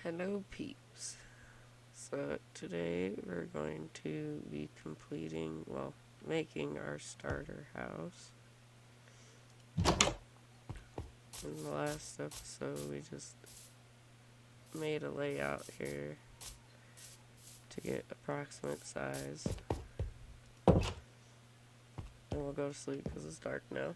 Hello peeps. So today we're going to be making our starter house. In the last episode we just made a layout here to get approximate size. And we'll go to sleep because it's dark now.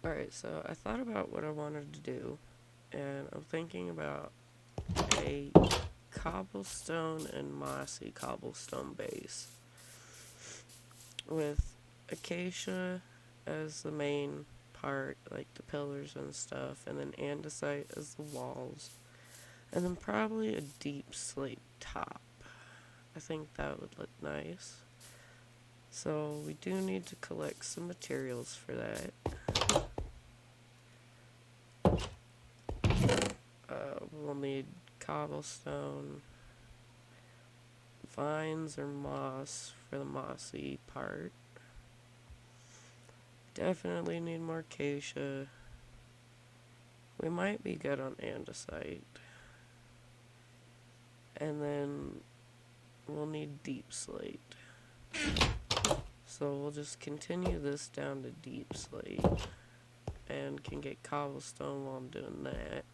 Alright, so I thought about what I wanted to do, and I'm thinking about a cobblestone and mossy cobblestone base with acacia as the main part, like the pillars and stuff, and then andesite as the walls, and then probably a deep slate top. I think that would look nice. So we do need to collect some materials for that. We'll need cobblestone, vines or moss for the mossy part. Definitely need more acacia. We might be good on andesite. And then we'll need deep slate. So we'll just continue this down to deep slate and can get cobblestone while I'm doing that.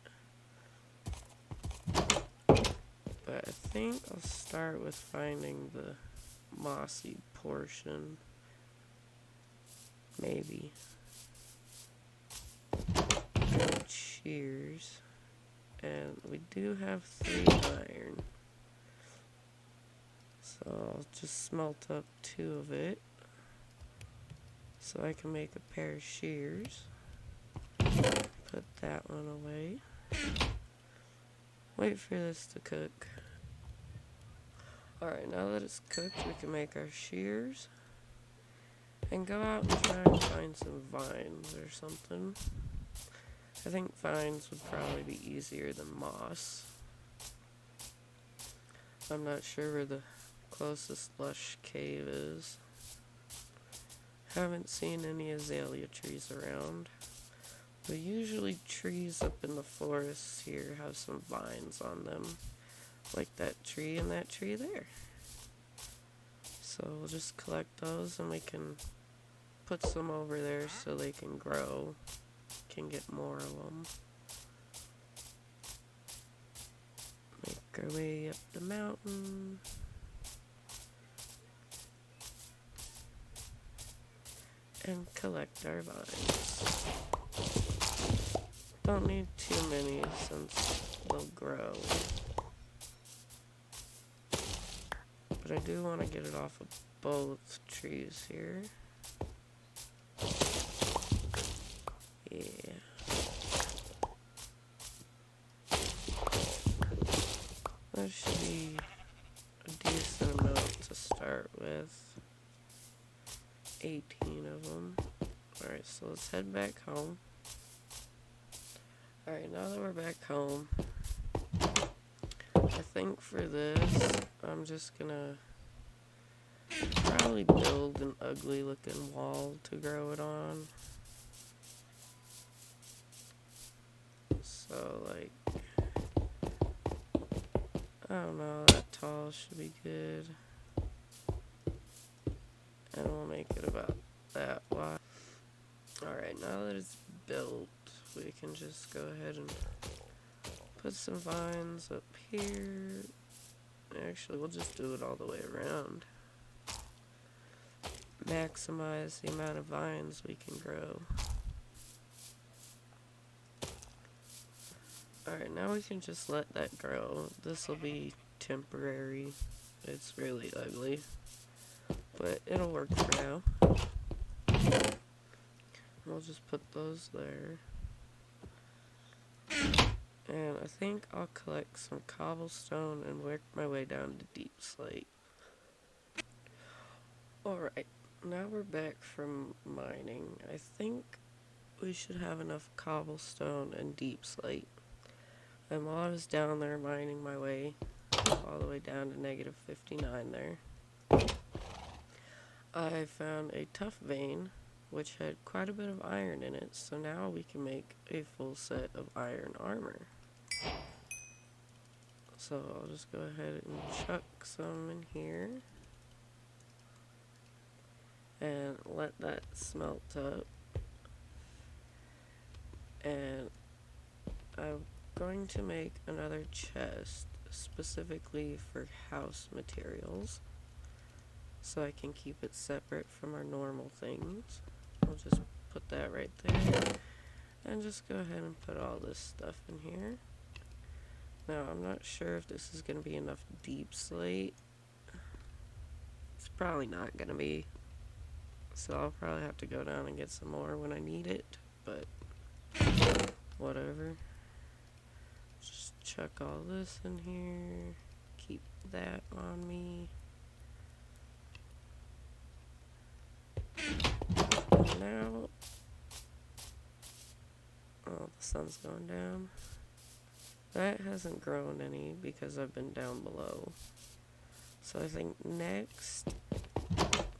But I think I'll start with finding the mossy portion. Maybe. Cheers. And we do have 3 iron. So I'll just smelt up 2 of it. So I can make a pair of shears. Put that one away. Wait for this to cook. Alright, now that it's cooked, we can make our shears. And go out and try and find some vines or something. I think vines would probably be easier than moss. I'm not sure where the closest lush cave is. Haven't seen any azalea trees around. But usually trees up in the forests here have some vines on them. Like that tree and that tree there. So we'll just collect those and we can put some over there so they can grow. Can get more of them. Make our way up the mountain. And collect our vines. Don't need too many since they'll grow. But I do want to get it off of both trees here. Yeah. That should be a decent amount to start with. 18 of them. Alright, so let's head back home. Alright, now that we're back home, I think for this, I'm just gonna probably build an ugly looking wall to grow it on. So, like, I don't know, that tall should be good. And we'll make it about that wide. Alright, now that it's built, we can just go ahead and put some vines up here. Actually, we'll just do it all the way around. Maximize the amount of vines we can grow. Alright, now we can just let that grow. This will be temporary. It's really ugly. But it'll work for now. We'll just put those there. And I think I'll collect some cobblestone and work my way down to deep slate. Alright, now we're back from mining. I think we should have enough cobblestone and deep slate. And while I was down there mining my way all the way down to negative 59 there, I found a tough vein which had quite a bit of iron in it, so now we can make a full set of iron armor. So I'll just go ahead and chuck some in here and let that smelt up. And I'm going to make another chest specifically for house materials, so I can keep it separate from our normal things. I'll just put that right there and just go ahead and put all this stuff in here. Now I'm not sure if this is going to be enough deep slate. It's probably not going to be, so I'll probably have to go down and get some more when I need it, but whatever. Just chuck all this in here, keep that on me. Now, oh, the sun's going down. That hasn't grown any because I've been down below. So I think next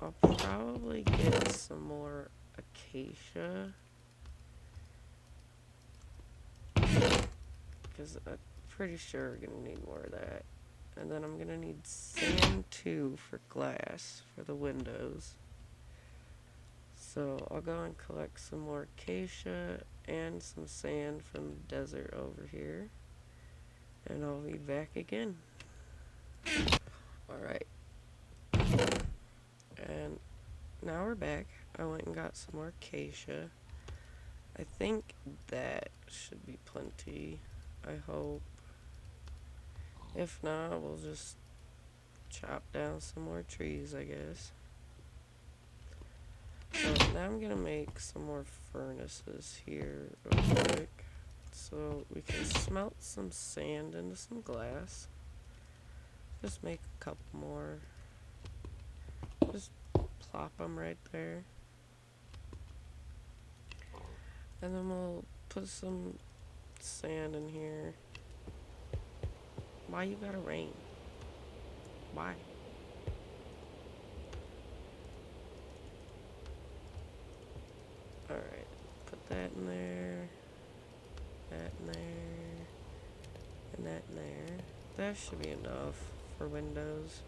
I'll probably get some more acacia, because I'm pretty sure we're gonna need more of that. And then I'm gonna need sand too for glass for the windows. So I'll go and collect some more acacia and some sand from the desert over here, and I'll be back again. Alright. And now we're back. I went and got some more acacia. I think that should be plenty. I hope. If not, we'll just chop down some more trees, I guess. So now I'm gonna make some more furnaces here real quick, so we can smelt some sand into some glass. Just make a couple more. Just plop them right there. And then we'll put some sand in here. Why you gotta rain? Why? Alright, put that in there, that in there, and that in there. That should be enough for windows.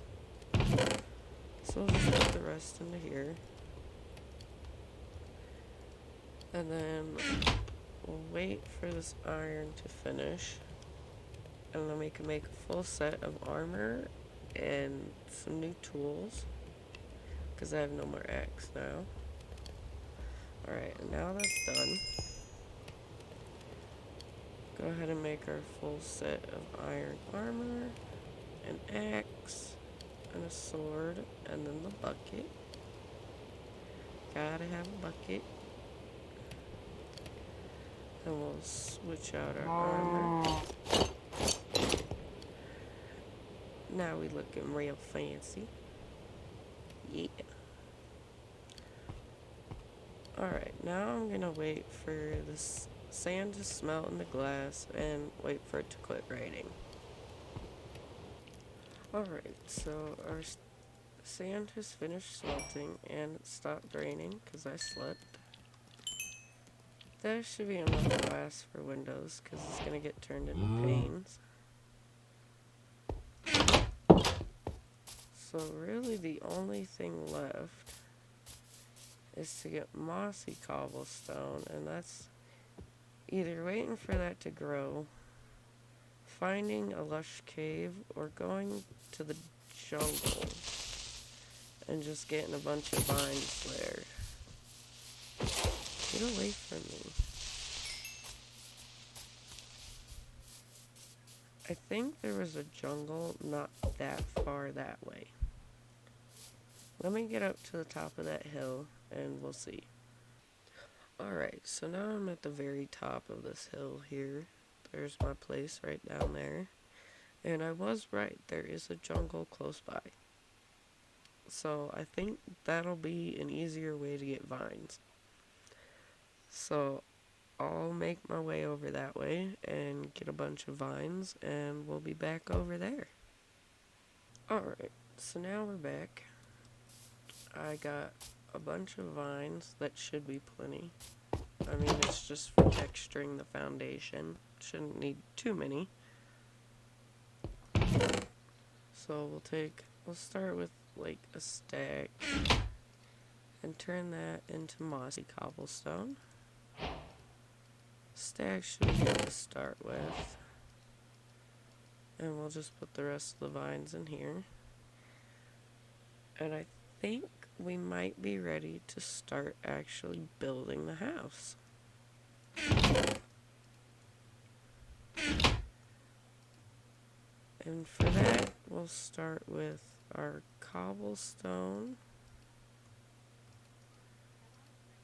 So we'll just put the rest into here. And then we'll wait for this iron to finish. And then we can make a full set of armor and some new tools, because I have no more axe now. Alright, and now that's done, go ahead and make our full set of iron armor, an axe, and a sword, and then the bucket. Gotta have a bucket. And we'll switch out our armor. Now we looking real fancy. Yeah. Alright, now I'm gonna wait for this sand to smelt into glass and wait for it to quit raining. Alright, so our sand has finished smelting and it stopped raining because I slept. That should be enough glass for windows because it's gonna get turned into panes. So really the only thing left is to get mossy cobblestone, and that's either waiting for that to grow, finding a lush cave, or going to the jungle and just getting a bunch of vines there. Get away from me. I think there was a jungle not that far that way. Let me get up to the top of that hill and we'll see. Alright, so now I'm at the very top of this hill here. There's my place right down there. And I was right, there is a jungle close by. So I think that'll be an easier way to get vines. So I'll make my way over that way and get a bunch of vines, and we'll be back over there. Alright, so now we're back. I got a bunch of vines. That should be plenty. I mean, it's just for texturing the foundation. Shouldn't need too many. So we'll start with like a stack and turn that into mossy cobblestone. Stack should be good to start with. And we'll just put the rest of the vines in here. And I think we might be ready to start actually building the house. And for that, we'll start with our cobblestone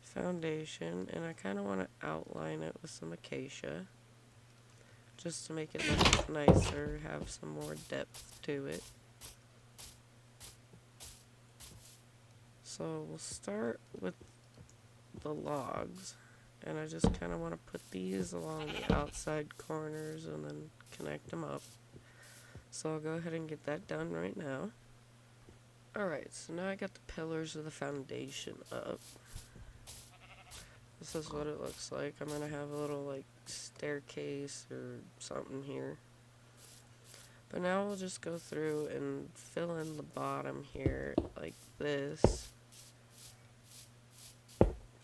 foundation, and I kind of want to outline it with some acacia just to make it look nicer, have some more depth to it. So we'll start with the logs, and I just kind of want to put these along the outside corners and then connect them up. So I'll go ahead and get that done right now. Alright, so now I got the pillars of the foundation up. This is what it looks like. I'm gonna have a little like staircase or something here. But now we'll just go through and fill in the bottom here like this.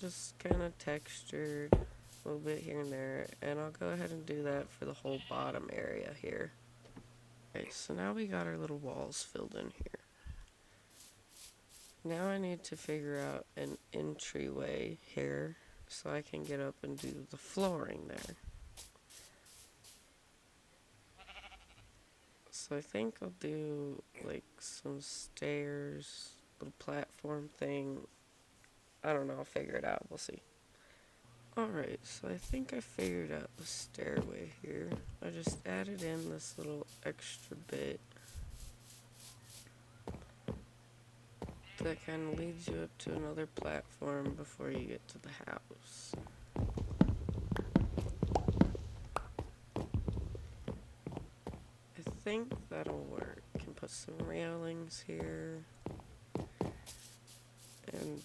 Just kind of textured a little bit here and there, and I'll go ahead and do that for the whole bottom area here. Okay, so now we got our little walls filled in here. Now I need to figure out an entryway here so I can get up and do the flooring there. So I think I'll do like some stairs, little platform thing. I don't know, I'll figure it out, we'll see. Alright, so I think I figured out the stairway here. I just added in this little extra bit that kind of leads you up to another platform before you get to the house. I think that'll work. Can put some railings here and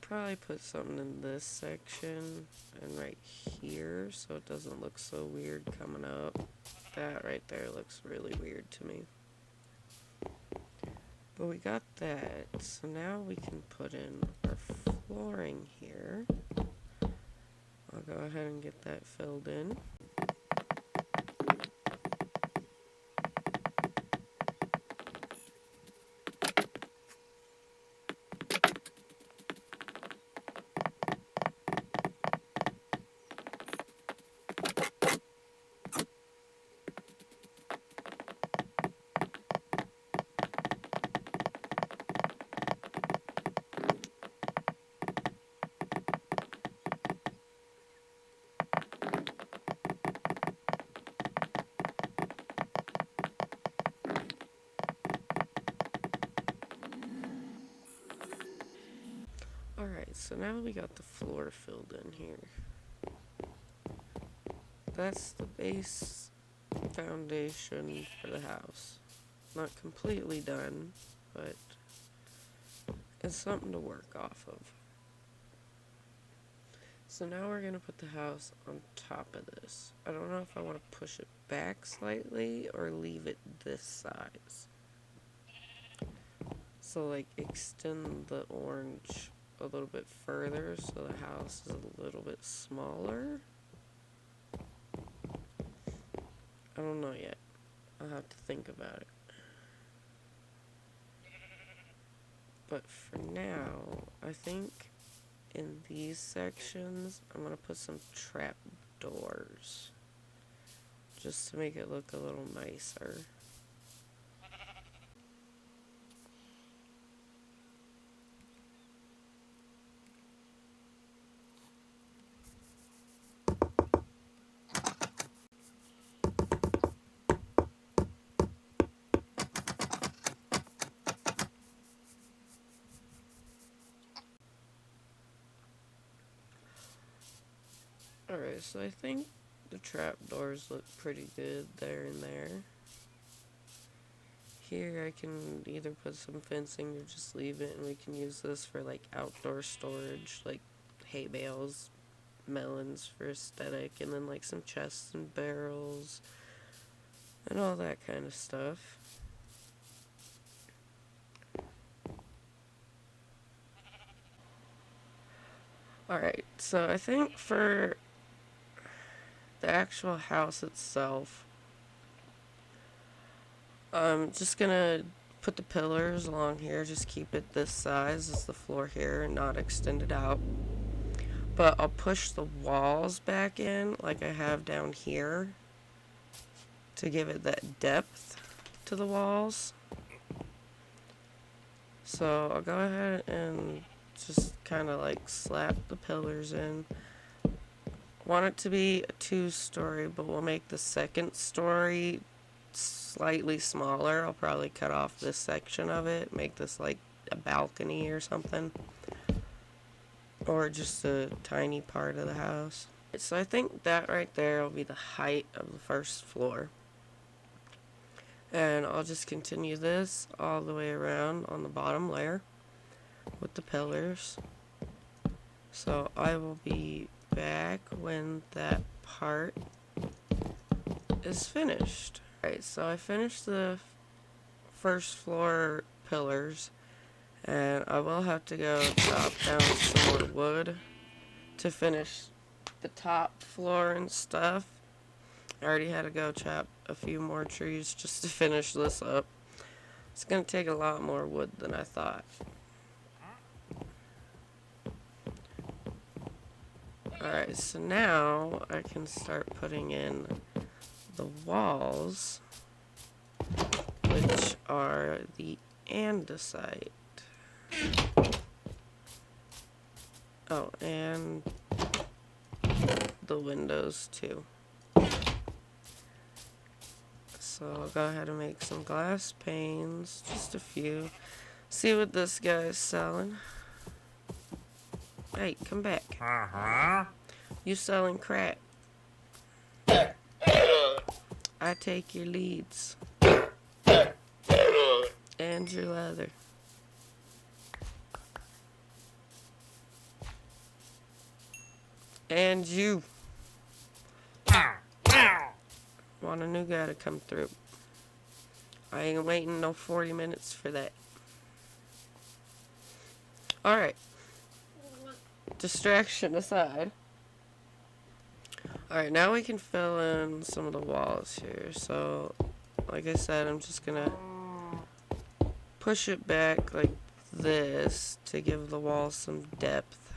probably put something in this section and right here so it doesn't look so weird coming up. That right there looks really weird to me. But we got that, so now we can put in our flooring here. I'll go ahead and get that filled in. Alright, so now we got the floor filled in here. That's the base foundation for the house. Not completely done, but it's something to work off of. So now we're going to put the house on top of this. I don't know if I want to push it back slightly or leave it this size. So like extend the orange a little bit further so the house is a little bit smaller. I don't know yet. I'll have to think about it. But for now, I think in these sections, I'm going to put some trap doors just to make it look a little nicer. Alright, so I think the trapdoors look pretty good there and there. Here I can either put some fencing or just leave it, and we can use this for like outdoor storage, like hay bales, melons for aesthetic, and then like some chests and barrels and all that kind of stuff. Alright, so I think for the actual house itself, I'm just gonna put the pillars along here, just keep it this size as the floor here and not extend it out. But I'll push the walls back in like I have down here to give it that depth to the walls. So I'll go ahead and just kind of like slap the pillars in. Want it to be a 2-story, but we'll make the second story slightly smaller. I'll probably cut off this section of it, make this like a balcony or something, or just a tiny part of the house. So I think that right there will be the height of the first floor, and I'll just continue this all the way around on the bottom layer with the pillars. So I will be back when that part is finished. Alright, so I finished the first floor pillars, and I will have to go chop down some more wood to finish the top floor and stuff. I already had to go chop a few more trees just to finish this up. It's gonna take a lot more wood than I thought. Alright, so now I can start putting in the walls, which are the andesite. Oh, and the windows too. So I'll go ahead and make some glass panes, just a few. See what this guy's selling. Hey, come back. You selling crap. I take your leads. And your leather. And you. Want a new guy to come through. I ain't waiting no 40 minutes for that. Alright. Distraction aside. Alright, now we can fill in some of the walls here. So, like I said, I'm just gonna push it back like this to give the wall some depth.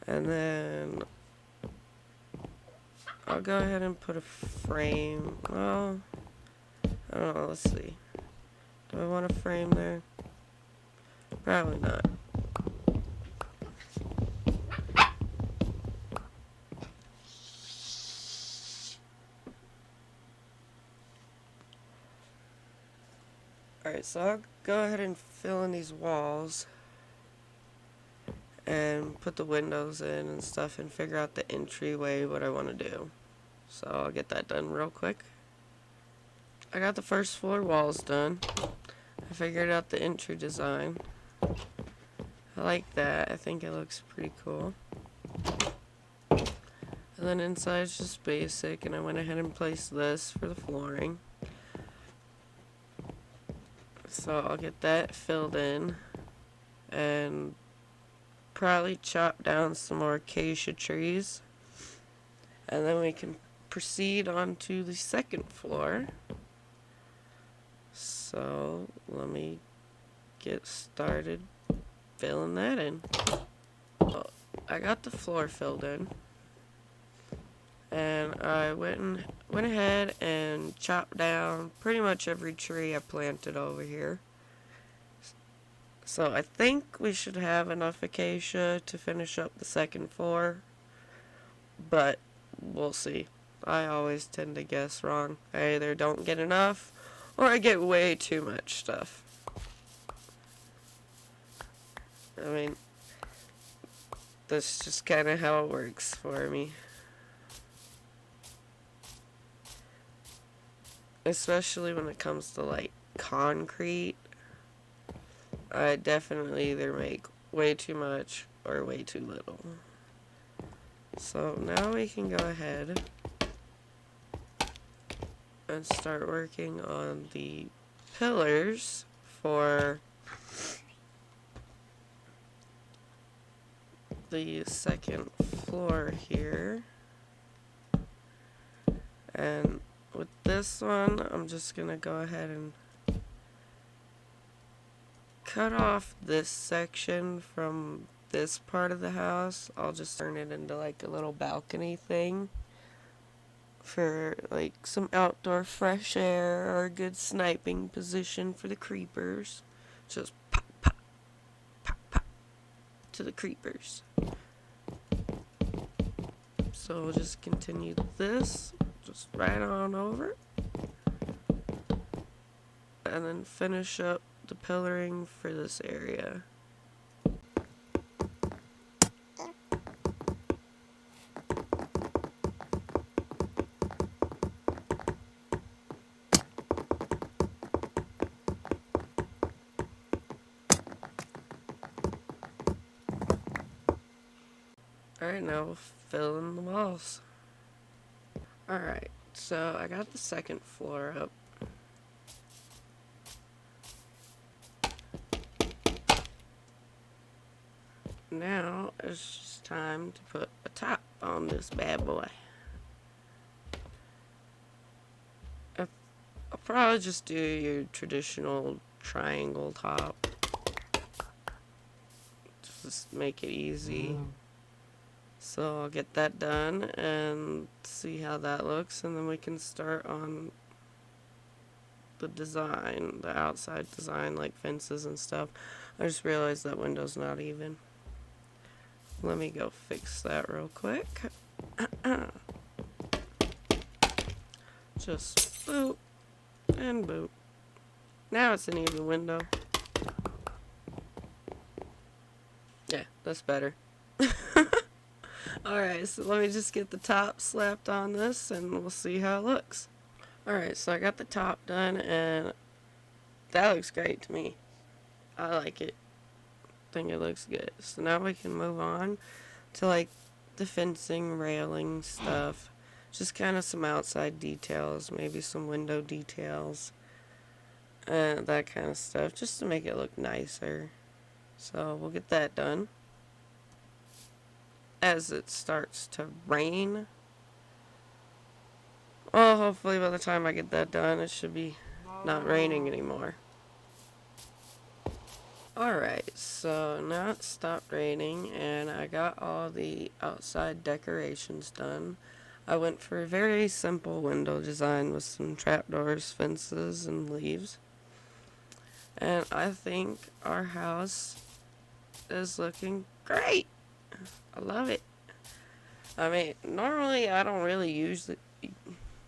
And then I'll go ahead and put a frame. Well, I don't know, let's see. Do I want a frame there? Probably not. Alright, so I'll go ahead and fill in these walls and put the windows in and stuff and figure out the entryway, what I want to do. So I'll get that done real quick. I got the first floor walls done. I figured out the entry design. I like that. I think it looks pretty cool. And then inside is just basic, and I went ahead and placed this for the flooring. So I'll get that filled in and probably chop down some more acacia trees, and then we can proceed on to the second floor. So let me get started filling that in. Oh, I got the floor filled in, and I went ahead and chopped down pretty much every tree I planted over here. So I think we should have enough acacia to finish up the second floor, but we'll see. I always tend to guess wrong. I either don't get enough or I get way too much stuff. I mean, that's just kind of how it works for me. especially when it comes to like concrete, I definitely either make way too much or way too little. So now we can go ahead and start working on the pillars for the second floor here. And with this one, I'm just gonna go ahead and cut off this section from this part of the house. I'll just turn it into like a little balcony thing for like some outdoor fresh air or a good sniping position for the creepers. Just pop, pop, pop, pop to the creepers. So we'll just continue this, just right on over, and then finish up the pillaring for this area. Alright, now we'll fill in the walls. Alright, so I got the second floor up. Now it's just time to put a top on this bad boy. I'll probably just do your traditional triangle top. Just make it easy. So I'll get that done and see how that looks, and then we can start on the design, the outside design, like fences and stuff. I just realized that window's not even. Let me go fix that real quick. Just boop and boop. Now it's an even window. Yeah, that's better. Alright, so let me just get the top slapped on this and we'll see how it looks. Alright, so I got the top done and that looks great to me. I like it. I think it looks good. So now we can move on to like the fencing, railing stuff. Just kind of some outside details, maybe some window details. That kind of stuff, just to make it look nicer. So we'll get that done. As it starts to rain. Well, hopefully by the time I get that done, it should be not raining anymore. Alright, so now it stopped raining and I got all the outside decorations done. I went for a very simple window design with some trapdoors, fences, and leaves. And I think our house is looking great. I love it. I mean, normally I don't really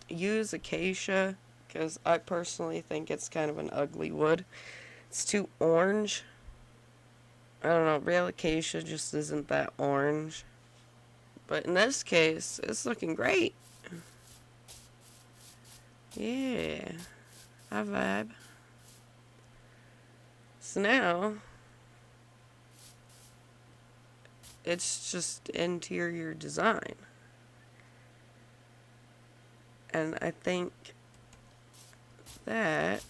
use acacia because I personally think it's kind of an ugly wood. It's too orange. I don't know, real acacia just isn't that orange. But in this case, it's looking great. Yeah, I vibe. So now it's just interior design. And I think that,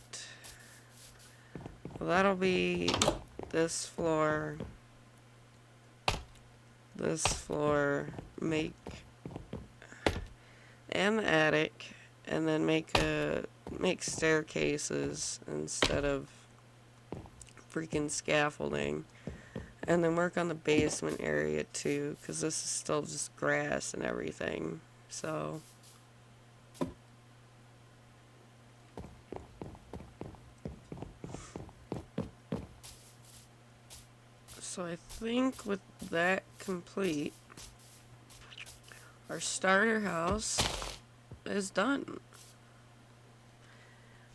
well, that'll be this floor, make, and the attic, and then make staircases instead of freaking scaffolding. And then work on the basement area too, because this is still just grass and everything. So I think with that complete, our starter house is done.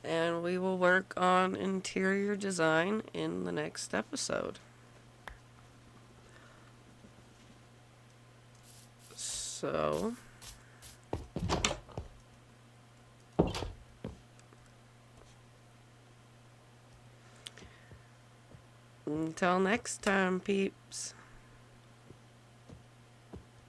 And we will work on interior design in the next episode. So Until next time, peeps.